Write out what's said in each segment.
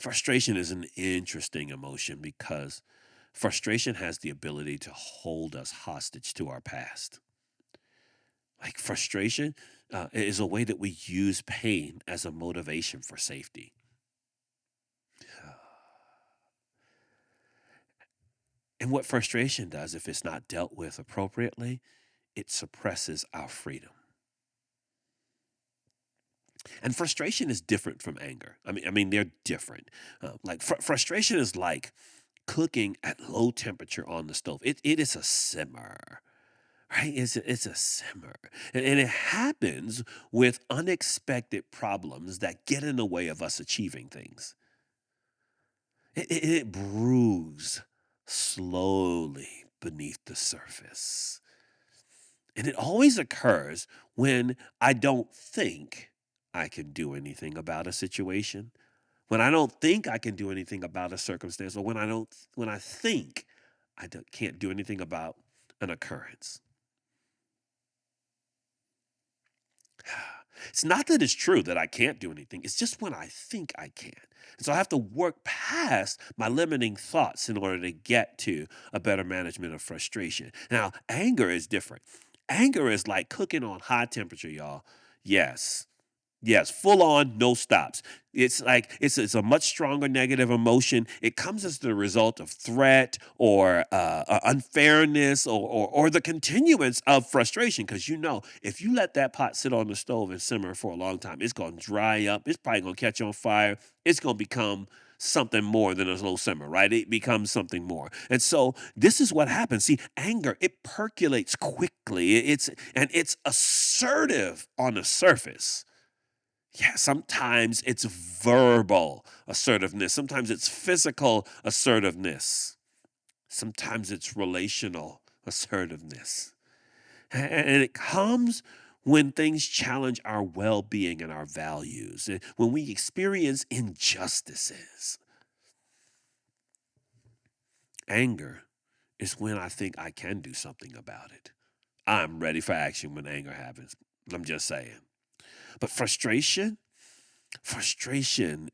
Frustration is an interesting emotion because frustration has the ability to hold us hostage to our past. Like frustration is a way that we use pain as a motivation for safety. And what frustration does, if it's not dealt with appropriately, it suppresses our freedom. And frustration is different from anger. I mean, they're different. Like frustration is like cooking at low temperature on the stove. It is a simmer, right? It's a simmer, and it happens with unexpected problems that get in the way of us achieving things. It brews slowly beneath the surface. And it always occurs when I don't think I can do anything about a situation, when I don't think I can do anything about a circumstance, or when I think can't do anything about an occurrence. It's not that it's true that I can't do anything. It's just when I think I can. And so I have to work past my limiting thoughts in order to get to a better management of frustration. Now, anger is different. Anger is like cooking on high temperature, y'all. Yes. Yes, full on, no stops. It's like it's a much stronger negative emotion. It comes as the result of threat or unfairness or the continuance of frustration. Because if you let that pot sit on the stove and simmer for a long time, it's going to dry up. It's probably going to catch on fire. It's going to become something more than a little simmer, right? It becomes something more. And so this is what happens. See, anger, it percolates quickly. It's assertive on the surface. Yeah, sometimes it's verbal assertiveness. Sometimes it's physical assertiveness. Sometimes it's relational assertiveness. And it comes when things challenge our well being and our values, when we experience injustices. Anger is when I think I can do something about it. I'm ready for action when anger happens. I'm just saying. But frustration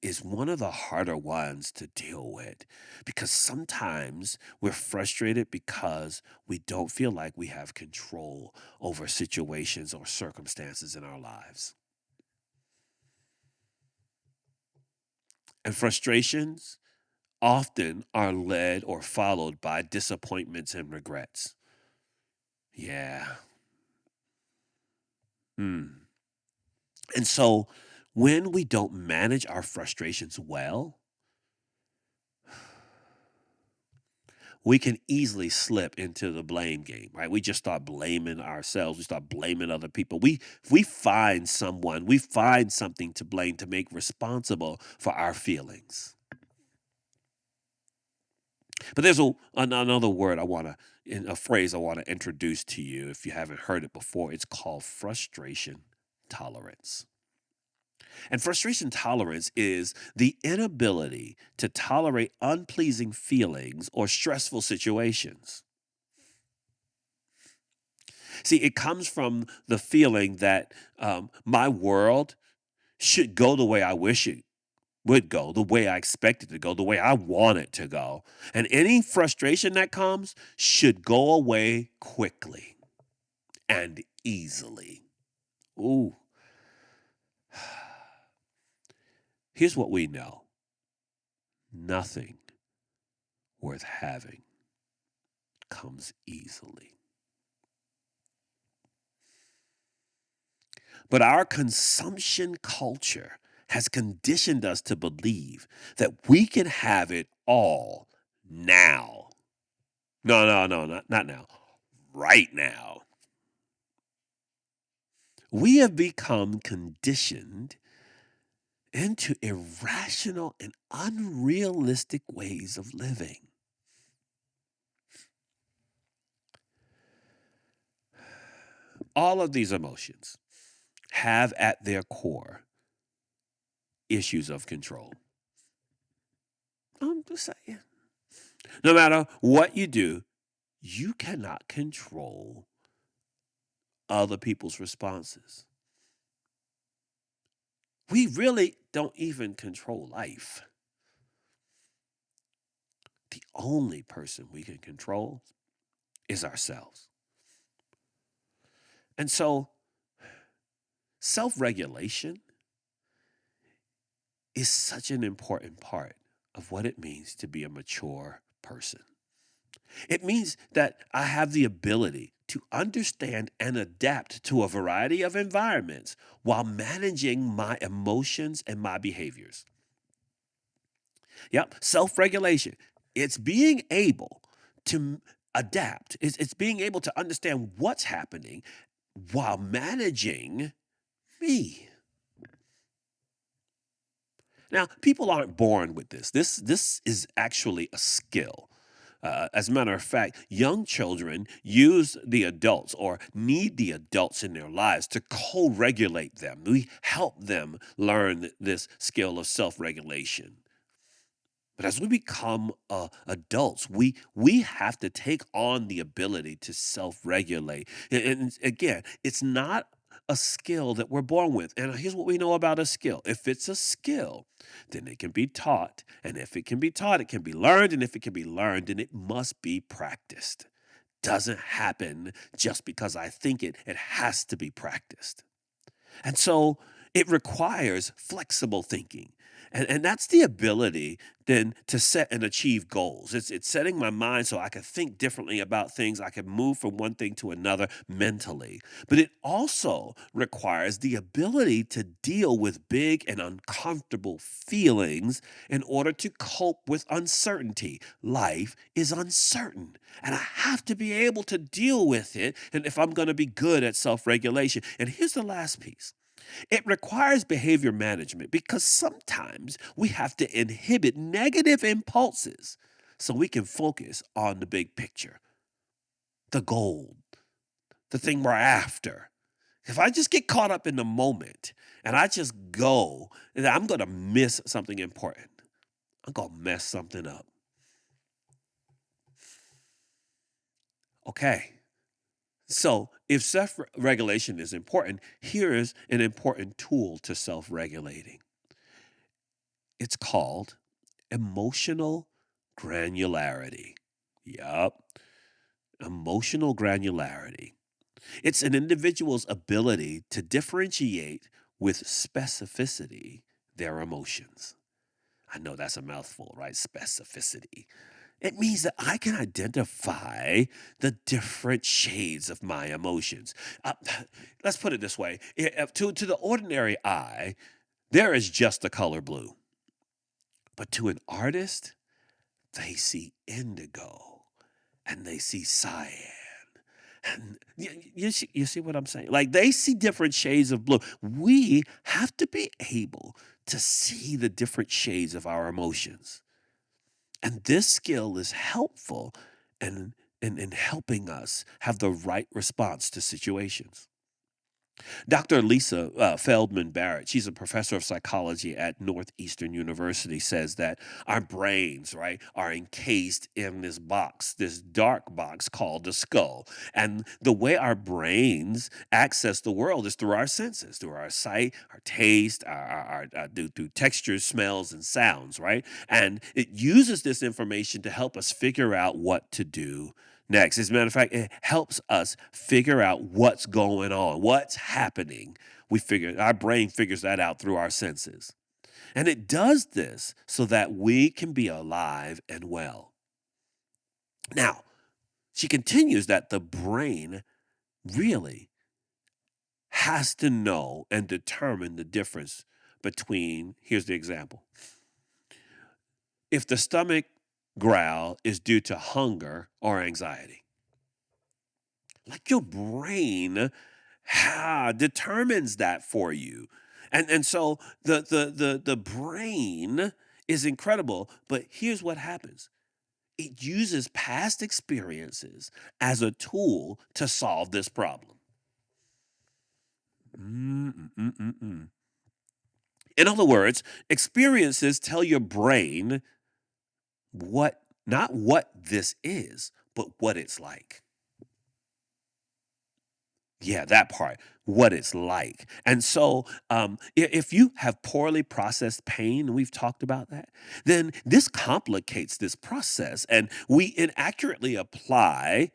is one of the harder ones to deal with because sometimes we're frustrated because we don't feel like we have control over situations or circumstances in our lives. And frustrations often are led or followed by disappointments and regrets. Yeah. Hmm. And so when we don't manage our frustrations well, we can easily slip into the blame game, right? We just start blaming ourselves. We start blaming other people. We find someone, we find something to blame to make responsible for our feelings. But there's another word a phrase I want to introduce to you if you haven't heard it before. It's called frustration tolerance. And frustration tolerance is the inability to tolerate unpleasing feelings or stressful situations. See, it comes from the feeling that my world should go the way I wish it would go, the way I expect it to go, the way I want it to go. And any frustration that comes should go away quickly and easily. Ooh. Here's what we know: nothing worth having comes easily. But our consumption culture has conditioned us to believe that we can have it all now. No, no, no, not now. Right now. We have become conditioned into irrational and unrealistic ways of living. All of these emotions have at their core issues of control. I'm just saying. No matter what you do, you cannot control other people's responses. We really don't even control life. only person we can control is ourselves. And so self-regulation is such an important part of what it means to be a mature person. It means that I have the ability to understand and adapt to a variety of environments while managing my emotions and my behaviors. Yep, self regulation. It's being able to adapt, it's being able to understand what's happening while managing me. Now, people aren't born with this. This is actually a skill. As a matter of fact, young children use the adults or need the adults in their lives to co regulate them. We help them learn this skill of self regulation. But as we become adults, we have to take on the ability to self-regulate. And again, it's not a skill that we're born with. And here's what we know about a skill. If it's a skill, then it can be taught. And if it can be taught, it can be learned. And if it can be learned, then it must be practiced. Doesn't happen just because I think it. It has to be practiced. And so it requires flexible thinking. And that's the ability then to set and achieve goals. It's setting my mind so I can think differently about things. I can move from one thing to another mentally. But it also requires the ability to deal with big and uncomfortable feelings in order to cope with uncertainty. Life is uncertain, and I have to be able to deal with it. And if I'm going to be good at self regulation, and here's the last piece. It requires behavior management because sometimes we have to inhibit negative impulses so we can focus on the big picture, the goal, the thing we're after. If I just get caught up in the moment and I just go, then I'm going to miss something important. I'm going to mess something up. Okay. So, if self regulation is important, here is an important tool to self regulating. It's called emotional granularity. Yup, emotional granularity. It's an individual's ability to differentiate with specificity their emotions. I know that's a mouthful, right? Specificity. It means that I can identify the different shades of my emotions. Uh, let's put it this way. To the ordinary eye, there is just the color blue. But to an artist, they see indigo and they see cyan. And you see what I'm saying? Like they see different shades of blue. We have to be able to see the different shades of our emotions. And this skill is helpful in helping us have the right response to situations. Dr. Lisa Feldman Barrett, she's a professor of psychology at Northeastern University, says that our brains, right, are encased in this box, this dark box called the skull. And the way our brains access the world is through our senses, through our sight, our taste, through textures, smells, and sounds, right? And it uses this information to help us figure out what to do next. As a matter of fact, it helps us figure out what's going on, what's happening. Our brain figures that out through our senses. And it does this so that we can be alive and well. Now, she continues that the brain really has to know and determine the difference between, here's the example. If the stomach growl is due to hunger or anxiety. Like your brain determines that for you. And so the brain is incredible, but here's what happens. It uses past experiences as a tool to solve this problem. Mm-mm-mm-mm. In other words, experiences tell your brain not what this is, but what it's like. Yeah, that part, what it's like. And so, if you have poorly processed pain, and we've talked about that, then this complicates this process, and we inaccurately apply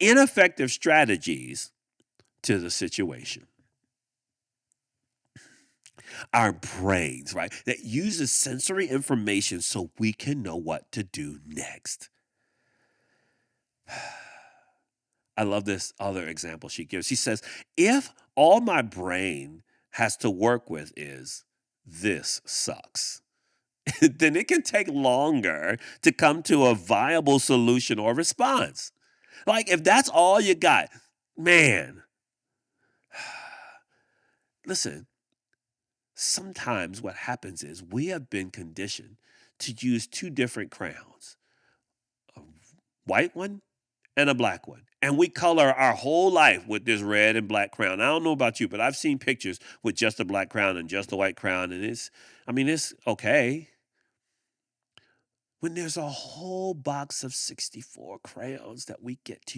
ineffective strategies to the situation. Our brains, right, that uses sensory information so we can know what to do next. I love this other example she gives. She says, if all my brain has to work with is this sucks, then it can take longer to come to a viable solution or response. Like, if that's all you got, man, listen, sometimes what happens is we have been conditioned to use two different crowns, a white one and a black one. And we color our whole life with this red and black crown. I don't know about you, but I've seen pictures with just a black crown and just a white crown, and it's okay. When there's a whole box of 64 crayons that we get to